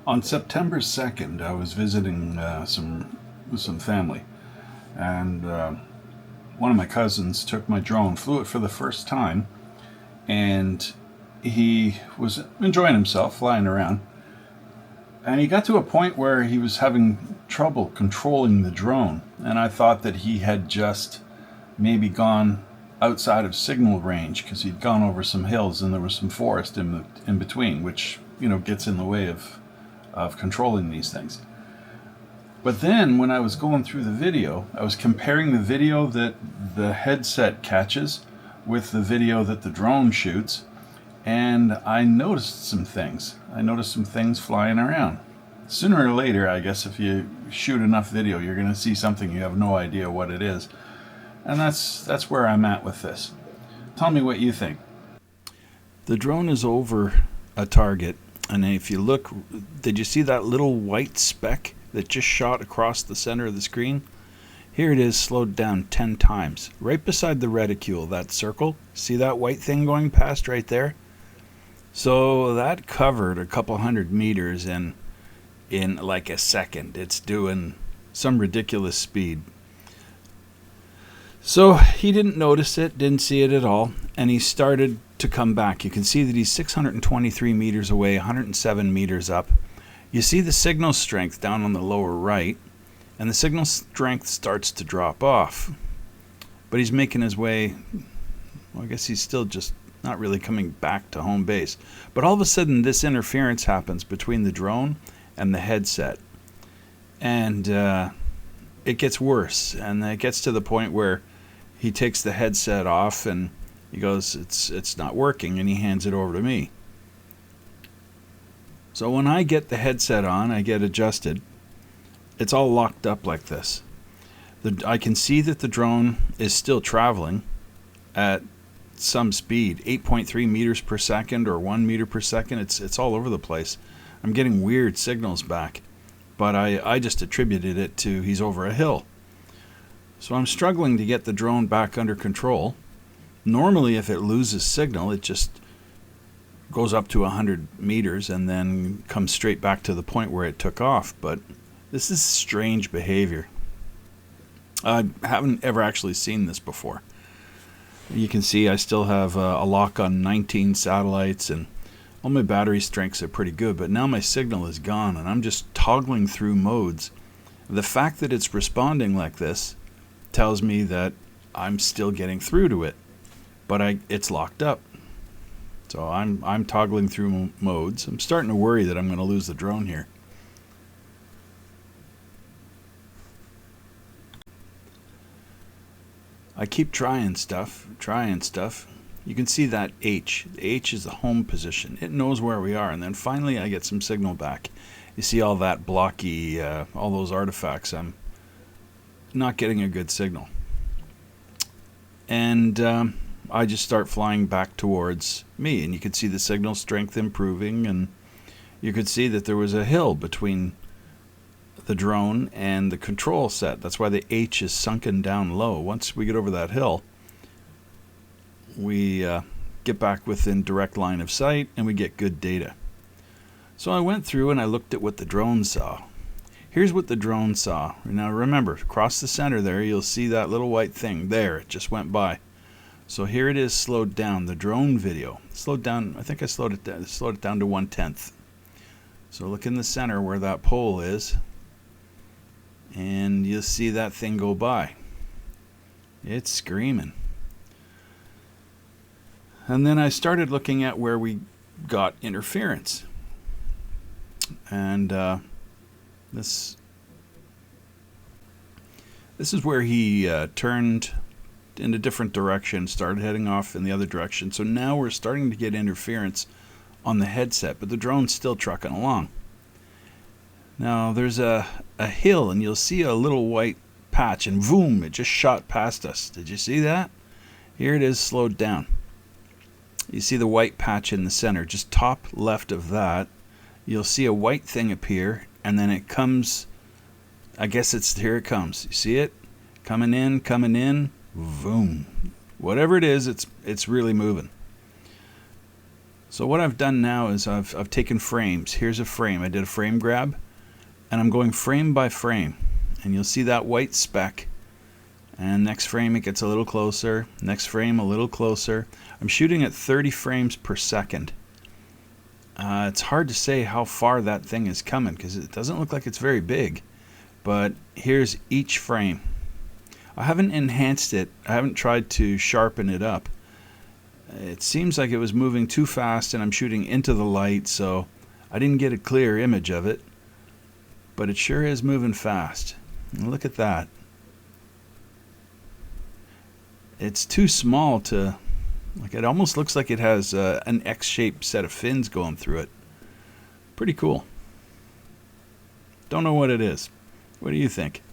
On September 2nd, I was visiting some family, and one of my cousins took my drone, flew it for the first time, and he was enjoying himself flying around. And he got to a point where he was having trouble controlling the drone, and I thought that he had just maybe gone outside of signal range because he'd gone over some hills and there was some forest in between, which gets in the way of controlling these things. But then when I was going through the video, I was comparing the video that the headset catches with the video that the drone shoots, and I noticed some things. I noticed some things flying around. Sooner or later, I guess, if you shoot enough video, you're going to see something you have no idea what it is. And that's where I'm at with this. Tell me what you think. The drone is over a target, and if you look, did you see that little white speck that just shot across the center of the screen? Here it is slowed down 10 times. Right beside the reticule, that circle. See that white thing going past right there? So that covered a couple 100 meters in like a second. It's doing some ridiculous speed. So he didn't notice it, didn't see it at all, and he started to come back. You can see that he's 623 meters away, 107 meters up. You see the signal strength down on the lower right, and the signal strength starts to drop off. But he's making his way, well, I guess he's still just not really coming back to home base. But all of a sudden, this interference happens between the drone and the headset. And it gets worse, and it gets to the point where he takes the headset off and he goes, it's not working, and he hands it over to me. So when I get the headset on, I get adjusted. It's all locked up like this. I can see that the drone is still traveling at some speed, 8.3 meters per second or 1 meter per second. It's all over the place. I'm getting weird signals back, but I just attributed it to he's over a hill. So I'm struggling to get the drone back under control. Normally, if it loses signal, it just goes up to 100 meters and then comes straight back to the point where it took off. But this is strange behavior. I haven't ever actually seen this before. You can see I still have a lock on 19 satellites, and all my battery strengths are pretty good, but now my signal is gone and I'm just toggling through modes. The fact that it's responding like this tells me that I'm still getting through to it, but it's locked up. So I'm toggling through modes. I'm starting to worry that I'm going to lose the drone here. I keep trying stuff. You can see that H. The H is the home position. It knows where we are, and then finally I get some signal back. You see all that blocky, all those artifacts. I'm not getting a good signal. And I just start flying back towards me, and you can see the signal strength improving, and you could see that there was a hill between the drone and the control set. That's why the H is sunken down low. Once we get over that hill, we get back within direct line of sight and we get good data. So I went through and I looked at what the drone saw. Here's what the drone saw. Now remember, across the center there, you'll see that little white thing there. It just went by. So here it is slowed down. The drone video slowed down. I think I slowed it down to 1/10. So look in the center where that pole is, and you'll see that thing go by. It's screaming. And then I started looking at where we got interference. And this is where he turned in a different direction, started heading off in the other direction. So now we're starting to get interference on the headset, but the drone's still trucking along. Now there's a hill, and you'll see a little white patch, and boom, it just shot past us. Did you see that? Here it is slowed down. You see the white patch in the center, just top left of that. You'll see a white thing appear, and then it comes, I guess here it comes. You see it? Coming in, boom. Whatever it is, it's really moving. So what I've done now is I've taken frames. Here's a frame. I did a frame grab, and I'm going frame by frame. And you'll see that white speck. And next frame it gets a little closer. Next frame a little closer. I'm shooting at 30 frames per second. It's hard to say how far that thing is coming because it doesn't look like it's very big. But here's each frame. I haven't enhanced it. I haven't tried to sharpen it up. It seems like it was moving too fast and I'm shooting into the light, so I didn't get a clear image of it. But it sure is moving fast. And look at that. It's too small to... Like, it almost looks like it has an X-shaped set of fins going through it. Pretty cool. Don't know what it is. What do you think?